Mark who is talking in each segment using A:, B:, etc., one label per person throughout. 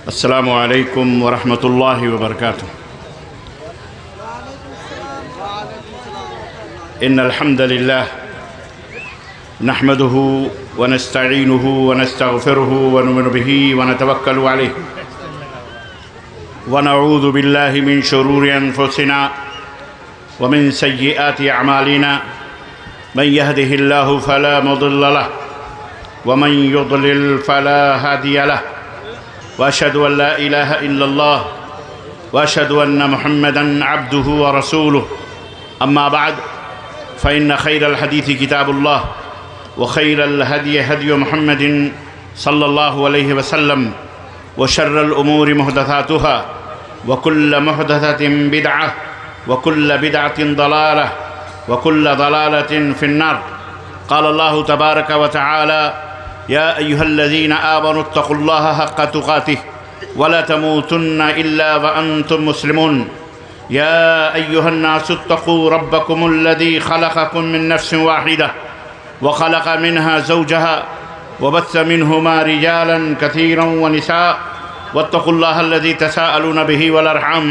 A: السلام علیکم ورحمۃ اللہ وبرکاتہ۔ ان الحمد للہ نحمده ونستعینه ونستغفره ونؤمن به ونتوکل علیہ ونعوذ باللہ من شرور انفسنا ومن سیئات اعمالنا من يهده الله فلا مضل له ومن يضلل فلا هادي له وأشهد أن لا إله إلا الله وأشهد أن محمدًا عبده ورسوله أما بعد فإن خير الحديث كتاب الله وخير الهدي هدي محمد صلى الله عليه وسلم وشر الأمور محدثاتها وكل محدثة بدعة وكل بدعة ضلالة وكل ضلالة في النار. قال الله تبارك وتعالى: يا أيها الذين آمنوا اتقوا الله حق تقاته ولا تموتن إلا وأنتم مسلمون. يا أيها الناس اتقوا ربكم الذي خلقكم من نفس واحدة وخلق منها زوجها وبث منهما رجالا كثيرا ونساء واتقوا الله الذي تساءلون به والأرحام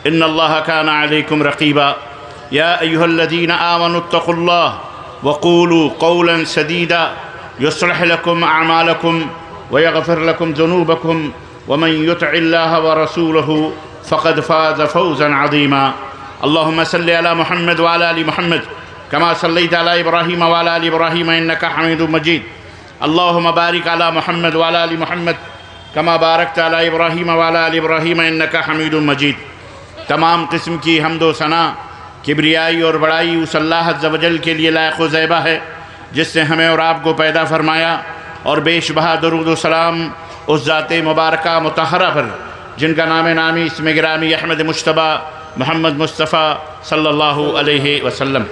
A: إن الله كان عليكم رقيبا. يا أيها الذين آمنوا اتقوا الله وقولوا قولا سديدا يصلح لكم أعمالكم ويغفر لكم ذنوبكم ومن يطع الله ورسوله فقد فاز فوزا عظيما. اللهم صل على محمد وعلى آل محمد كما صليت على إبراهيم وعلى آل إبراهيم إنك حميد مجيد. اللهم بارك على محمد وعلى آل محمد كما باركت على إبراهيم وعلى آل إبراهيم إنك حميد مجيد. تمام قسم کی حمد و ثنا، کبریائی اور بڑائی اس اللہ عز و جل کے لیے لائق و زیبہ ہے جس نے ہمیں اور آپ کو پیدا فرمایا، اور بیش بہا درود و سلام اس ذات مبارکہ مطہرہ پر جن کا نام نامی اسم گرامی احمد مجتبی محمد مصطفیٰ صلی اللہ علیہ وسلم.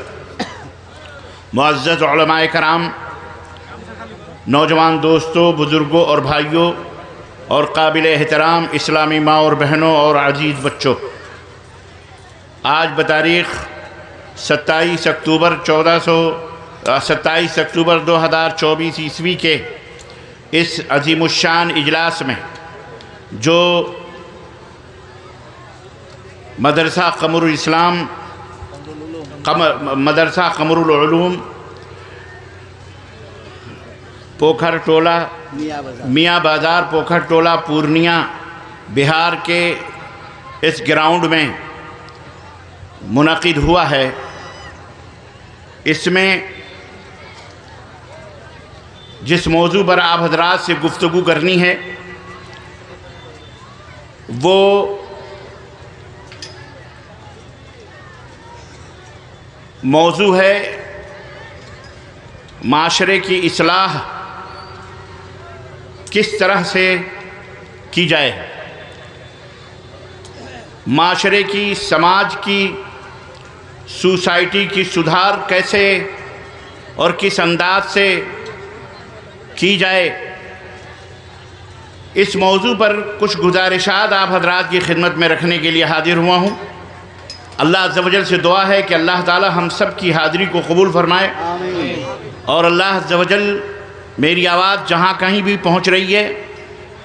A: معزز علماء کرام، نوجوان دوستوں، بزرگوں اور بھائیوں اور قابل احترام اسلامی ماں اور بہنوں اور عزیز بچوں، آج بتاریخ 27 اکتوبر 2024 عیسوی کے اس عظیم الشان اجلاس میں جو مدرسہ قمر الاسلام مدرسہ قمر العلوم پوکھر ٹولہ میاں بازار پوکھر ٹولہ پورنیہ بہار کے اس گراؤنڈ میں منعقد ہوا ہے، اس میں جس موضوع پر آپ حضرات سے گفتگو کرنی ہے وہ موضوع ہے معاشرے کی اصلاح کس طرح سے کی جائے، معاشرے کی، سماج کی، سوسائٹی کی سدھار کیسے اور کس انداز سے کی جائے. اس موضوع پر کچھ گزارشات آپ حضرات کی خدمت میں رکھنے کے لیے حاضر ہوا ہوں. اللہ عز و جل سے دعا ہے کہ اللہ تعالی ہم سب کی حاضری کو قبول فرمائے، اور اللہ عز و جل میری آواز جہاں کہیں بھی پہنچ رہی ہے،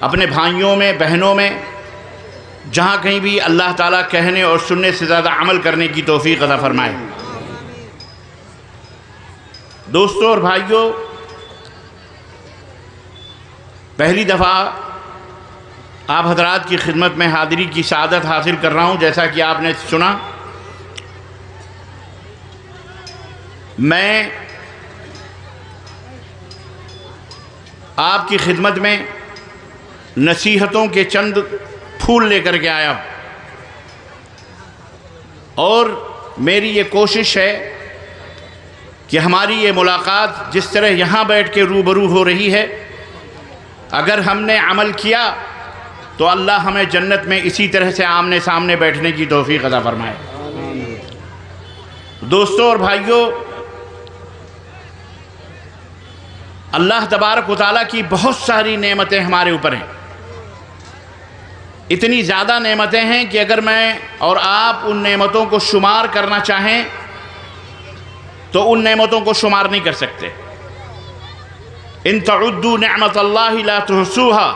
A: اپنے بھائیوں میں، بہنوں میں، جہاں کہیں بھی اللہ تعالیٰ کہنے اور سننے سے زیادہ عمل کرنے کی توفیق عطا فرمائے. دوستوں اور بھائیوں، پہلی دفعہ آپ حضرات کی خدمت میں حاضری کی سعادت حاصل کر رہا ہوں. جیسا کہ آپ نے سنا، میں آپ کی خدمت میں نصیحتوں کے چند پھول لے کر کے آیا ہوں، اور میری یہ کوشش ہے کہ ہماری یہ ملاقات جس طرح یہاں بیٹھ کے روبرو ہو رہی ہے، اگر ہم نے عمل کیا تو اللہ ہمیں جنت میں اسی طرح سے آمنے سامنے بیٹھنے کی توفیق عطا فرمائے. دوستوں اور بھائیوں، اللہ تبارک و تعالیٰ کی بہت ساری نعمتیں ہمارے اوپر ہیں. اتنی زیادہ نعمتیں ہیں کہ اگر میں اور آپ ان نعمتوں کو شمار کرنا چاہیں تو ان نعمتوں کو شمار نہیں کر سکتے. ان تعدوا نعمت اللہ لا تحصوها.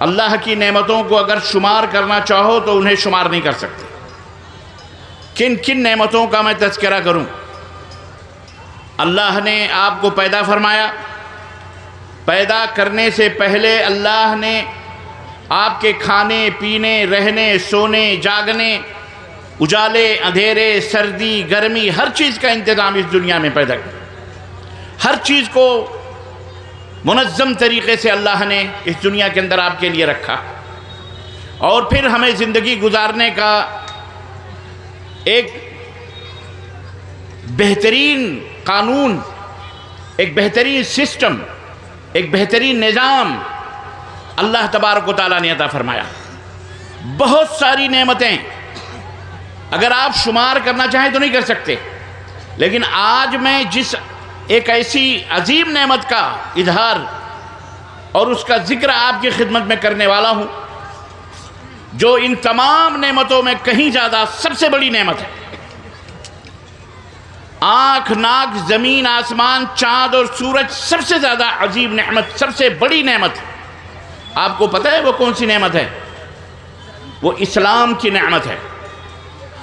A: اللہ کی نعمتوں کو اگر شمار کرنا چاہو تو انہیں شمار نہیں کر سکتے۔ کن کن نعمتوں کا میں تذکرہ کروں؟ اللہ نے آپ کو پیدا فرمایا، پیدا کرنے سے پہلے اللہ نے آپ کے کھانے پینے رہنے سونے جاگنے اجالے اندھیرے سردی گرمی ہر چیز کا انتظام اس دنیا میں پیدا کیا۔ ہر چیز کو منظم طریقے سے اللہ نے اس دنیا کے اندر آپ کے لیے رکھا، اور پھر ہمیں زندگی گزارنے کا ایک بہترین قانون، ایک بہترین سسٹم، ایک بہترین نظام اللہ تبارک و تعالیٰ نے عطا فرمایا۔ بہت ساری نعمتیں اگر آپ شمار کرنا چاہیں تو نہیں کر سکتے، لیکن آج میں جس ایک ایسی عظیم نعمت کا اظہار اور اس کا ذکر آپ کی خدمت میں کرنے والا ہوں جو ان تمام نعمتوں میں کہیں زیادہ سب سے بڑی نعمت ہے۔ آنکھ ناک زمین آسمان چاند اور سورج سب سے زیادہ عظیم نعمت، سب سے بڑی نعمت ہے۔ آپ کو پتہ ہے وہ کون سی نعمت ہے؟ وہ اسلام کی نعمت ہے۔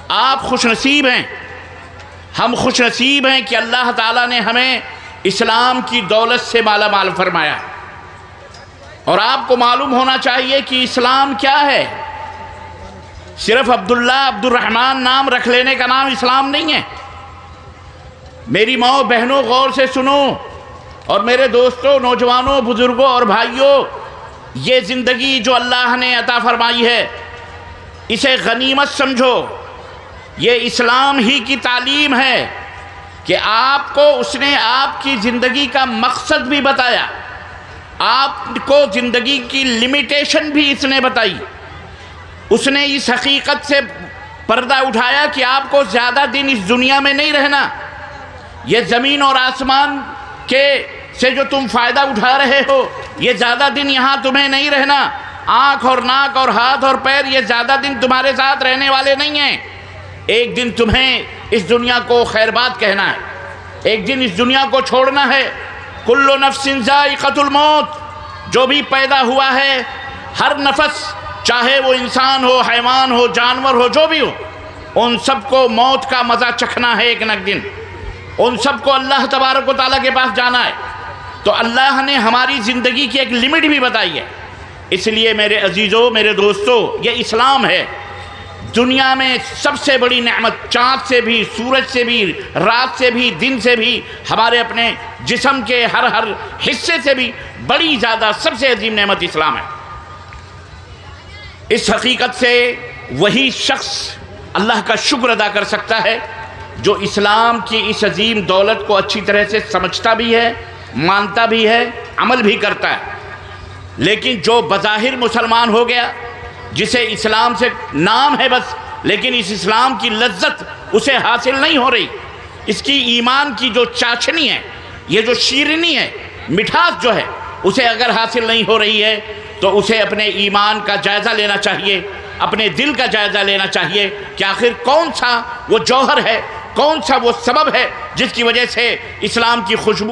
A: آپ خوش نصیب ہیں، ہم خوش نصیب ہیں کہ اللہ تعالیٰ نے ہمیں اسلام کی دولت سے مالا مال فرمایا، اور آپ کو معلوم ہونا چاہیے کہ اسلام کیا ہے۔ صرف عبداللہ عبد الرحمن نام رکھ لینے کا نام اسلام نہیں ہے۔ میری ماؤں بہنوں غور سے سنو، اور میرے دوستوں نوجوانوں بزرگوں اور بھائیوں، یہ زندگی جو اللہ نے عطا فرمائی ہے اسے غنیمت سمجھو۔ یہ اسلام ہی کی تعلیم ہے کہ آپ کو اس نے آپ کی زندگی کا مقصد بھی بتایا، آپ کو زندگی کی لمیٹیشن بھی اس نے بتائی۔ اس نے اس حقیقت سے پردہ اٹھایا کہ آپ کو زیادہ دن اس دنیا میں نہیں رہنا۔ یہ زمین اور آسمان کے سے جو تم فائدہ اٹھا رہے ہو، یہ زیادہ دن یہاں تمہیں نہیں رہنا۔ آنکھ اور ناک اور ہاتھ اور پیر یہ زیادہ دن تمہارے ساتھ رہنے والے نہیں ہیں۔ ایک دن تمہیں اس دنیا کو خیر بات کہنا ہے، ایک دن اس دنیا کو چھوڑنا ہے۔ کل نفس ذائقۃ الموت، جو بھی پیدا ہوا ہے ہر نفس، چاہے وہ انسان ہو حیوان ہو جانور ہو جو بھی ہو، ان سب کو موت کا مزہ چکھنا ہے ایک نہ ایک دن۔ ان سب کو اللہ تبارک و تعالیٰ کے پاس جانا ہے۔ تو اللہ نے ہماری زندگی کی ایک لمٹ بھی بتائی ہے۔ اس لیے میرے عزیزوں میرے دوستوں، یہ اسلام ہے۔ دنیا میں سب سے بڑی نعمت، چاند سے بھی سورج سے بھی رات سے بھی دن سے بھی ہمارے اپنے جسم کے ہر حصے سے بھی بڑی زیادہ سب سے عظیم نعمت اسلام ہے۔ اس حقیقت سے وہی شخص اللہ کا شکر ادا کر سکتا ہے جو اسلام کی اس عظیم دولت کو اچھی طرح سے سمجھتا بھی ہے، مانتا بھی ہے، عمل بھی کرتا ہے۔ لیکن جو بظاہر مسلمان ہو گیا، جسے اسلام سے نام ہے بس، لیکن اس اسلام کی لذت اسے حاصل نہیں ہو رہی، اس کی ایمان کی جو چاشنی ہے، یہ جو شیرینی ہے، مٹھاس جو ہے، اسے اگر حاصل نہیں ہو رہی ہے تو اسے اپنے ایمان کا جائزہ لینا چاہیے، اپنے دل کا جائزہ لینا چاہیے کہ آخر کون سا وہ جوہر ہے، کون سا وہ سبب ہے جس کی وجہ سے اسلام کی خوشبو